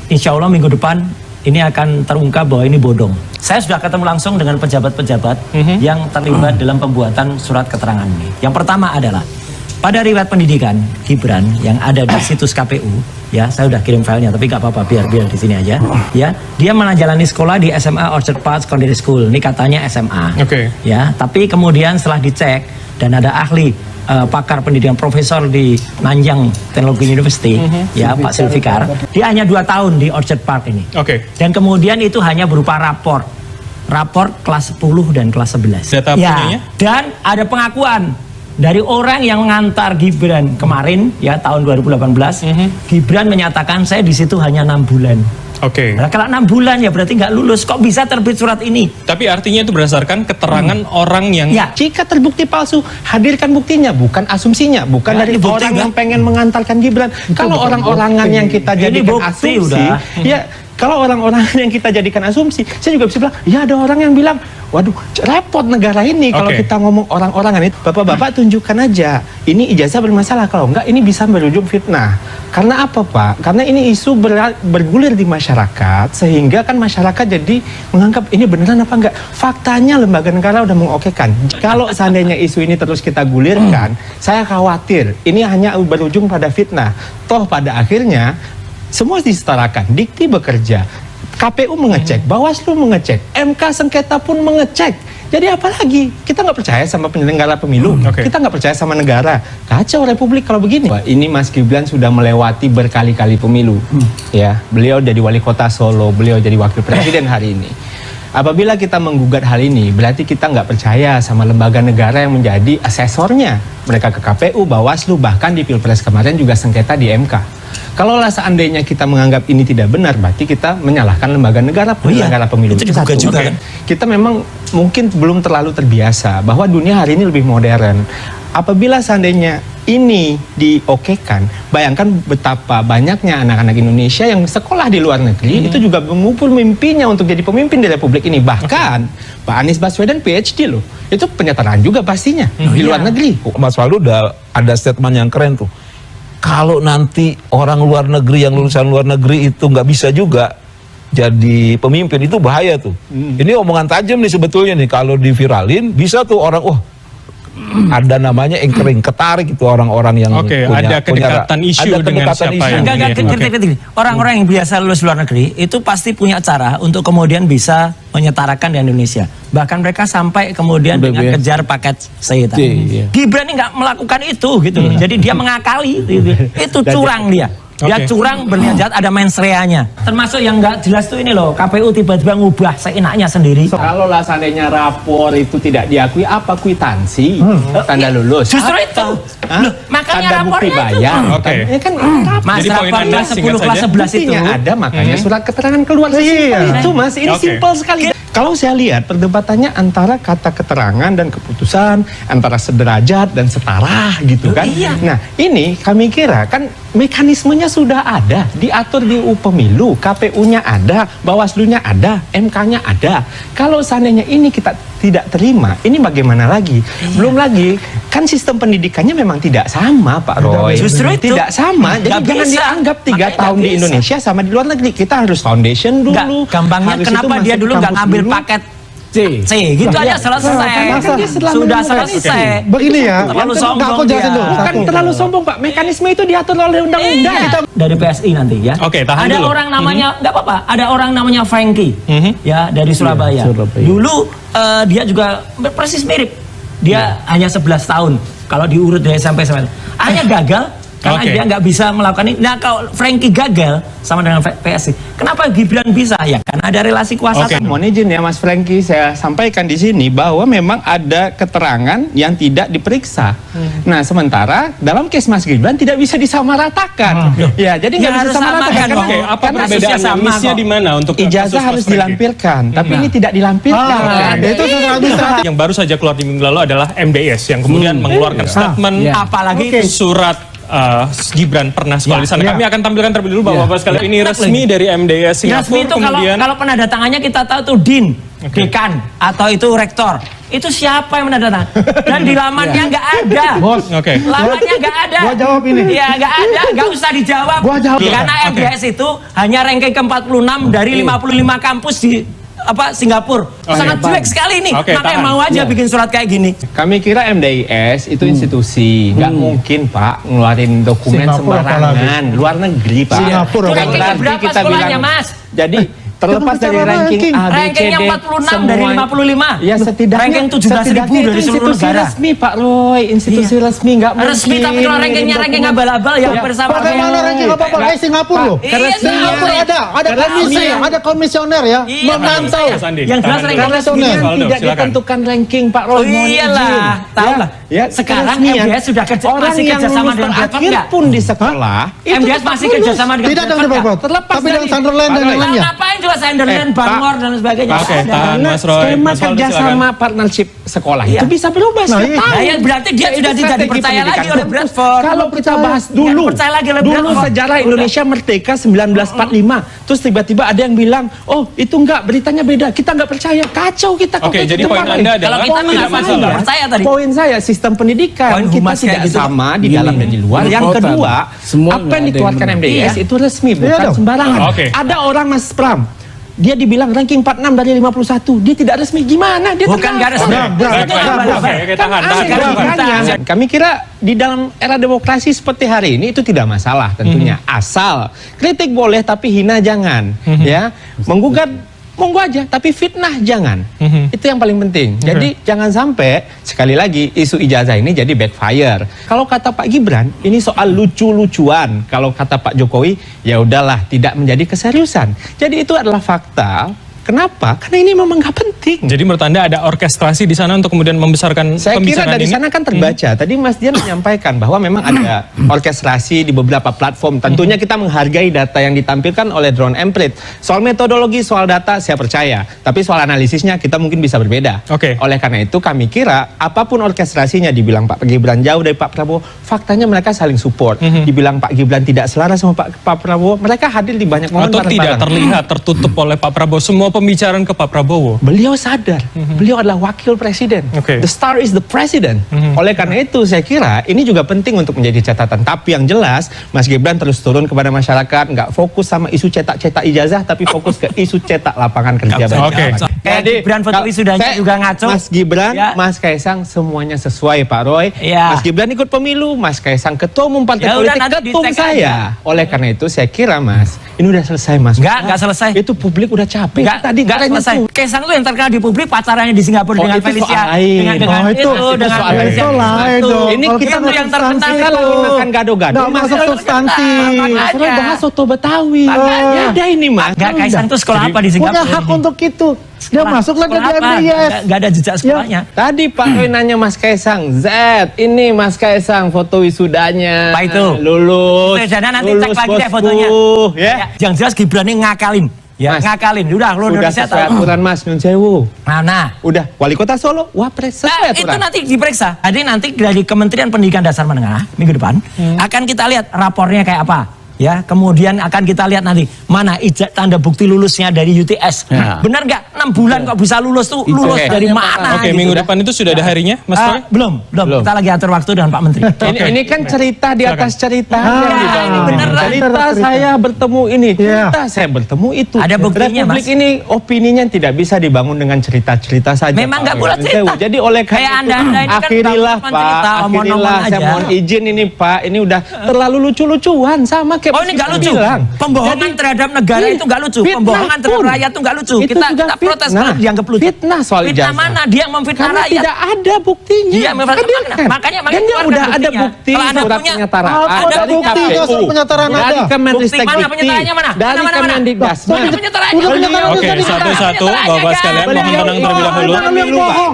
insya Allah minggu depan ini akan terungkap bahwa ini bodong. Saya sudah ketemu langsung dengan pejabat-pejabat yang terlibat dalam pembuatan surat keterangan ini. Yang pertama adalah pada riwayat pendidikan Gibran yang ada di situs KPU, ya saya udah kirim filenya, tapi gak apa-apa, biar di sini aja. Ya, dia menjalani sekolah di SMA Orchard Park Secondary School. Ini katanya SMA. Ya, tapi kemudian setelah dicek dan ada ahli pakar pendidikan profesor di Nanyang Technology University, ya Pak Silvikar, dia hanya 2 tahun di Orchard Park ini. Dan kemudian itu hanya berupa rapor kelas 10 dan kelas 11. Ya, dan ada pengakuan dari orang yang mengantar Gibran kemarin, ya tahun 2018, Gibran menyatakan saya di situ hanya 6 bulan. Nah, kalau 6 bulan ya berarti nggak lulus. Kok bisa terbit surat ini? Tapi artinya itu berdasarkan keterangan orang yang... Ya, jika terbukti palsu, hadirkan buktinya, bukan asumsinya, bukan dari orang yang pengen mengantarkan Gibran. Kalau orang-orangan yang kita jadikan asumsi, ya kalau orang-orang yang kita jadikan asumsi, saya juga bisa bilang, ya ada orang yang bilang, waduh, repot negara ini kalau kita ngomong orang-orangan itu. Bapak-bapak tunjukkan aja, ini ijazah bermasalah, kalau enggak ini bisa berujung fitnah. Karena apa Pak? Karena ini isu bergulir di masyarakat, sehingga kan masyarakat jadi menganggap ini beneran apa enggak. Faktanya lembaga negara udah mengokekan. Kalau seandainya isu ini terus kita gulirkan, saya khawatir ini hanya berujung pada fitnah. Toh pada akhirnya semua disetarakan, Dikti bekerja, KPU mengecek, Bawaslu mengecek, MK sengketa pun mengecek. Jadi apalagi? Kita nggak percaya sama penyelenggara pemilu, kita nggak percaya sama negara. Kacau Republik kalau begini. Ini Mas Gibran sudah melewati berkali-kali pemilu. Ya, beliau jadi wali kota Solo, beliau jadi wakil presiden hari ini. Apabila kita menggugat hal ini, berarti kita nggak percaya sama lembaga negara yang menjadi asesornya. Mereka ke KPU, Bawaslu, bahkan di Pilpres kemarin juga sengketa di MK. Kalau seandainya kita menganggap ini tidak benar, berarti kita menyalahkan lembaga negara, penyelenggara pemilu. Itu juga kan? Kita memang mungkin belum terlalu terbiasa bahwa dunia hari ini lebih modern. Apabila seandainya ini diokekan, bayangkan betapa banyaknya anak-anak Indonesia yang sekolah di luar negeri itu juga mengumpul mimpinya untuk jadi pemimpin di Republik ini. Bahkan Pak Anies Baswedan PhD loh, itu penyetaraan juga pastinya di luar negeri. Mas Faldo udah ada statement yang keren tuh. Kalau nanti orang luar negeri yang lulusan luar negeri itu nggak bisa juga jadi pemimpin, itu bahaya tuh. Ini omongan tajam nih sebetulnya nih, kalau diviralin bisa tuh orang, ada namanya anchoring, ketarik itu orang-orang yang ada kedekatan isu dengan siapa yang orang-orang yang biasa lulus luar negeri itu pasti punya cara untuk kemudian bisa menyetarakan di Indonesia. Bahkan mereka sampai kemudian dengan kejar paket C tadi. Gibran ini nggak melakukan itu gitu loh. Jadi dia mengakali itu curang dia. Dia curang, berniat jahat, ada mens reanya. Termasuk yang nggak jelas tuh ini loh, KPU tiba-tiba ngubah seenaknya sendiri. Kalau seandainya rapor itu tidak diakui, apa kwitansi tanda lulus? Justru itu. Loh, makanya tanda bukti bayar. Ini kan Mas, rapor kelas 10 kelas 11 itu ada, makanya surat keterangan keluar itu Mas, ini simpel sekali. Kalau saya lihat perdebatannya antara kata keterangan dan keputusan, antara sederajat dan setara gitu kan. Nah, ini kami kira kan mekanismenya sudah ada, diatur di UU Pemilu, KPU-nya ada, Bawaslu-nya ada, MK-nya ada. Kalau seandainya ini kita tidak terima, ini bagaimana lagi? Belum lagi, kan sistem pendidikannya memang tidak sama Pak Roy. Justru itu. Tidak sama, jadi jangan dianggap 3 tahun di Indonesia sama di luar negeri. Kita harus foundation dulu. Gampangnya kenapa dia dulu nggak ngambil paket C gitu aja selesai. Sudah selesai. Begini ya. Terlalu sombong. Bukan terlalu sombong Pak. Mekanisme itu diatur oleh undang-undang. Dari PSI nanti ya. Ada orang namanya nggak apa-apa. Ada orang namanya Frankie ya dari Surabaya. Dulu dia juga persis mirip. Dia hanya 11 tahun. Kalau diurut dari SMP hanya gagal. Karena dia nggak bisa melakukan ini. Nah kalau Frankie gagal sama dengan PSI, kenapa Gibran bisa? Ya karena ada relasi kuasa. Mohon izin ya Mas Frankie, saya sampaikan di sini bahwa memang ada keterangan yang tidak diperiksa. Nah sementara dalam case Mas Gibran tidak bisa disamaratakan. Ya jadi nggak bisa disamaratakan. Apa perbedaan misnya di mana untuk ijazah harus dilampirkan, tapi ini tidak dilampirkan. Itu yang baru saja keluar di minggu lalu adalah MDS yang kemudian mengeluarkan statement, apalagi surat Gibran pernah sekolah di sana. Kami akan tampilkan terlebih dulu Bapak-Bapak sekalian. Ini resmi dari MDS Resmi Singapura. itu Kemudian kalau penandatangannya kita tahu tuh dekan atau itu rektor. Itu siapa yang menandatangani? Dan di lamannya nggak ada. Bos. Oke. Lamannya nggak ada. Gua jawab ini. Ya nggak ada, nggak usah dijawab. Gua jawab. Karena MDS itu hanya ranking ke-46 dari 55 kampus di Singapura. Sangat jelek sekali ini. Makanya mau aja bikin surat kayak gini. Kami kira MDIS itu institusi, nggak mungkin Pak ngeluarin dokumen Singapura sembarangan. Luar negeri Pak. Singapura. Itu rankingnya berapa sekolahnya, Mas? Jadi terlepas dari ranking A, B, C, D, Rankingnya 46 dari 55. Ya setidaknya ranking 17.000 dari seluruh institusi negara. resmi Pak Roy, institusi resmi nggak mungkin. Resmi tapi kalau rankingnya ranking abal-abal ya bersama. Bagaimana ranking apa-apa? Singapura loh. Iya, Singapura ada komisi, ada komisioner ya, Iya, memantau. Yang jelas ranking resmi. Tidak ditentukan ranking Pak Roy. Oh iyalah, tahu lah. Sekarang MDS sudah masih kerjasama dengan Bradford akhir nggak? pun di sekolah. MDS masih kerjasama dengan Tidak dengan Bradford. Terlepas Tapi dengan dari- Sunderland dan yang lainnya. Ngapain juga Sunderland, Bangor dan sebagainya? Oke, Ada. tahan Karena Mas Roy. skema Mas Waldo, kerjasama partnership sekolah Iya. itu bisa berubah Nah, setiap iya. tahun. Nah, ya berarti dia Itu sudah tidak strategi dipercaya lagi pendidikan. oleh Bradford. Kalau kita bahas Nggak dulu, dipercaya lagi oleh dulu Bradford. sejarah Udah. Indonesia merdeka 1945, terus tiba-tiba ada yang bilang, oh itu enggak, beritanya beda, kita enggak percaya, kacau kita. Oke, kayak jadi gitu, poin Pak. Anda adalah Kalau kita tidak nggak masalah. percaya tadi. Poin saya sistem pendidikan Poin kita humas kayak tidak gitu. sama di dalam dan di luar. Yang Berkota. kedua, Semua apa yang nggak ada dikeluarkan yang MDS Iya. itu resmi, Iya bukan dong. sembarangan. Oke. Ada orang Mas Pram, dia dibilang ranking 46 dari 51, dia tidak resmi. Gimana? Dia Bukan terlalu- nggak resmi. Bram, Bram, Itu Bram, abal-abal. Oke, oke, tahan. Kami kira di dalam era demokrasi seperti hari ini itu tidak masalah tentunya. Asal kritik boleh tapi hina jangan. Ya, menggugat monggo aja tapi fitnah jangan. Itu yang paling penting. Jadi jangan sampai sekali lagi isu ijazah ini jadi backfire. Kalau kata Pak Gibran ini soal lucu-lucuan. Kalau kata Pak Jokowi ya udahlah tidak menjadi keseriusan. Jadi itu adalah fakta. Kenapa? Karena ini memang nggak penting. Jadi menurut Anda ada orkestrasi di sana untuk kemudian membesarkan Saya kira pembicaraan dari ini? sana kan terbaca. Tadi Mas Dian menyampaikan bahwa memang ada orkestrasi di beberapa platform. Tentunya kita menghargai data yang ditampilkan oleh Drone Emprit. Soal metodologi, soal data saya percaya. Tapi soal analisisnya kita mungkin bisa berbeda. Oke. Oleh karena itu kami kira apapun orkestrasinya dibilang Pak Gibran jauh dari Pak Prabowo, faktanya mereka saling support. Dibilang Pak Gibran tidak selaras sama Pak Prabowo, mereka hadir di banyak momen Atau tidak bareng-bareng. terlihat tertutup oleh Pak Prabowo semua pembicaraan ke Pak Prabowo? Beliau sadar, beliau adalah wakil presiden. Oke. The star is the president. Oleh karena itu saya kira ini juga penting untuk menjadi catatan. Tapi yang jelas Mas Gibran terus turun kepada masyarakat, nggak fokus sama isu cetak-cetak ijazah, tapi fokus ke isu cetak lapangan kerja. bagi Oke. masyarakat. Kayak Gibran foto wisudanya saya- juga ngaco. Mas Gibran, Ya. Mas Kaisang semuanya sesuai Pak Roy. Ya. Mas Gibran ikut pemilu, Mas Kaisang ketua umum partai Ya udah, politik, nanti ketum dicek saya. Oleh karena itu saya kira Mas, ini udah selesai Mas. Nggak selesai. Itu publik udah capek. Nggak selesai. Kaisang itu yang terkenal di publik pacarannya di Singapura dengan itu Felicia. soal lain. Dengan Oh, itu dengan soal Felicia. itu lain Itu. dong. Ini Kalau kita kita yang masuk terkenal substansi, Kita lagi makan gado-gado. nggak masuk substansi. Makanya. Mas Roy bahas soto Betawi. Makanya. Ada ini Mas. Nggak, Kaisang itu sekolah apa di Punya Singapura? hak untuk itu. Dia masuk lagi Sekolah di apa? MDIS. Nggak ada jejak sekolahnya. Tadi Pak Roy nanya Mas Kaisang, Z, ini Mas Kaisang foto wisudanya. Apa itu? Lulus. Jana nanti lulus, cek lagi deh bosku. fotonya. Ya. Yang jelas Gibran ini ngakalin. Ya, Mas, ngakalin. Udah, lu Udah Indonesia sesuai tahu. aturan Mas, Nun Sewu. Nah. Udah, wali kota Solo, wapres sesuai Nah, itu aturan. nanti diperiksa. Jadi nanti dari Kementerian Pendidikan Dasar Menengah minggu depan akan kita lihat rapornya kayak apa. Ya, kemudian akan kita lihat nanti mana tanda bukti lulusnya dari UTS. Ya. Benar nggak? 6 bulan kok bisa lulus tuh? Lulus Oke. dari mana? Oke, gitu. minggu depan itu sudah ada harinya, Mas Roy? Belum. Kita lagi atur waktu dengan Pak Menteri. Ini kan cerita di atas cerita. ini beneran. Cerita saya bertemu ini, cerita saya bertemu itu. Ada buktinya, Republik Mas. ini opininya tidak bisa dibangun dengan cerita-cerita saja. Memang Pak nggak Roy. boleh cerita. Jadi oleh Kayak karena itu, Anda-anda ini kan akhirilah cuma Pak, cerita, omong-omong akhirilah saya aja. mohon izin ini Pak, ini udah terlalu lucu-lucuan sama kayak Oh, ini nggak Mas lucu. bilang. Pembohongan Jadi, terhadap negara itu nggak lucu. fitnah Pembohongan terhadap pun. rakyat itu nggak lucu. Itu Kita juga protes fitnah. kalau dianggap lucu. Fitnah soal Fitnah ijazah. mana? Dia yang memfitnah Karena rakyat. tidak ada buktinya. Iya, memang Hadirkan. makanya Dan dia keluarkan udah ada buktinya. bukti Kalau Anda surat punya, penyetaraan apa ada dari bukti? KPU, Surat penyetaraan dari ada. Kemendikbud, Bukti mana penyetarannya mana? dari Mana? Kemendikbud. Bukti penyetarannya Udah mana? penyetaraan Oke, tadi. satu-satu, Bapak sekalian, mohon tenang terlebih dahulu.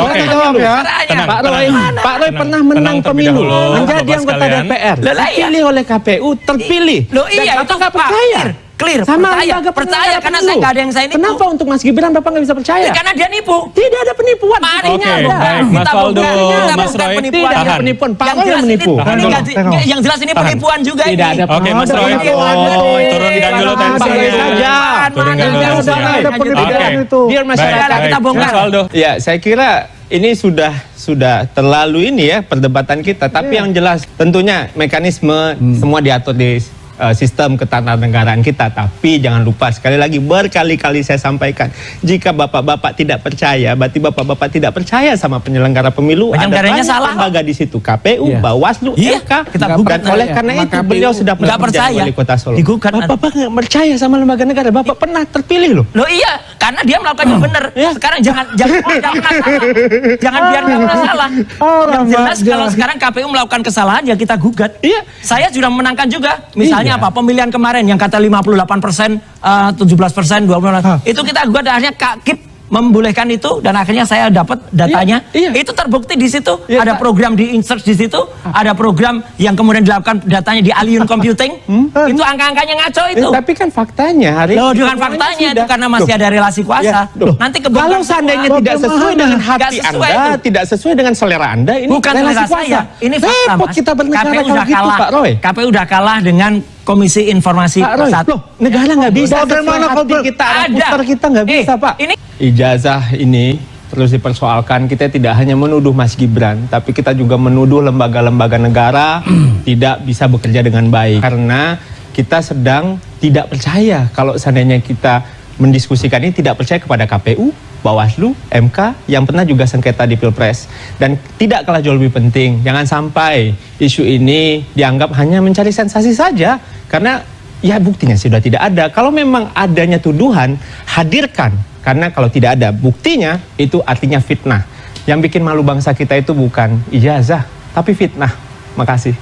Oke. Jawab ya. Tenang, Pak Roy, tenang. Pak Roy pernah Tenang menang terlebih pemilu, dahulu, menjadi Bapak anggota sekalian. DPR, Lah, iya. dipilih oleh KPU, terpilih. Loh iya, Dan itu Bapak nggak fakir. percaya. Clear, Sama percaya, lembaga percaya penyelenggara karena pemilu. saya nggak ada yang saya nipu. Kenapa untuk Mas Gibran Bapak nggak bisa percaya? Karena dia nipu. Tidak ada penipuan. Mari Oke, kita bongkar. baik. Mas Kita Waldo, bongkar. Kita Mas bongkar Roy, penipuan. Tidak ada tahan. penipuan. Pak Yang Roy yang jelas menipu. ini, yang jelas ini penipuan juga Tidak ini. ada Oke, Mas Ada Roy, penipuan. turunkan dulu Pak tensinya. Roy saja. Turunkan dulu Ada tensinya. ada penipuan Oke. itu. Biar masyarakat Baik, kita bongkar. Mas Waldo. Ya, saya kira ini sudah terlalu ini ya perdebatan kita. Tapi yang jelas tentunya mekanisme semua diatur di sistem ketatanegaraan kita. Tapi jangan lupa sekali lagi berkali-kali saya sampaikan, jika bapak-bapak tidak percaya, berarti bapak-bapak tidak percaya sama penyelenggara pemilu. Penyelenggaranya banyak salah. lembaga di situ, KPU, Bawaslu, Iya, MK. kita Dan gugat. oleh karena itu beliau sudah nggak pernah percaya. menjadi wali kota Solo. Digugat. Bapak nggak percaya sama lembaga negara. Bapak pernah terpilih loh. Loh iya, karena dia melakukan yang benar. Ya. Sekarang jangan pernah salah. Jangan biar nggak pernah salah. Yang jelas kalau sekarang KPU melakukan kesalahan ya kita gugat. Iya. Saya sudah memenangkan juga. Misalnya Iya. apa? Pemilihan kemarin yang kata 58%, 17%, 20%. Itu kita gugat dan akhirnya Kak Kip membolehkan itu dan akhirnya saya dapat datanya. Iya, iya. Itu terbukti di situ. Iya, Ada Pak. program di insert di situ, ada program yang kemudian dilakukan datanya di Alien Computing. Itu angka-angkanya ngaco itu. Tapi kan faktanya hari Loh, dengan semuanya faktanya itu sudah. karena masih ada relasi kuasa. Ya, loh. Nanti kebongkar Kalau semua. seandainya tidak sesuai dengan hati Nggak sesuai Anda, itu. tidak sesuai dengan selera Anda, ini Bukan relasi selera kuasa. saya. Ini fakta, Repot Mas. kita bernegara KPU kalau udah gitu, kalah. Pak Roy. KPU udah kalah dengan Komisi Informasi Pak Roy, Persatu. loh, negara nggak bisa Bagaimana sesuai hati kalau kita, arah Ada. putar kita nggak bisa, Pak. Ini Ijazah ini terus dipersoalkan. Kita tidak hanya menuduh Mas Gibran, tapi kita juga menuduh lembaga-lembaga negara tidak bisa bekerja dengan baik. Karena kita sedang tidak percaya kalau seandainya kita mendiskusikan ini, tidak percaya kepada KPU, Bawaslu, MK yang pernah juga sengketa di Pilpres. Dan tidak kalah jauh lebih penting, jangan sampai isu ini dianggap hanya mencari sensasi saja. Karena ya buktinya sudah tidak ada. Kalau memang adanya tuduhan, hadirkan. Karena kalau tidak ada buktinya, itu artinya fitnah. Yang bikin malu bangsa kita itu bukan ijazah, tapi fitnah. Makasih.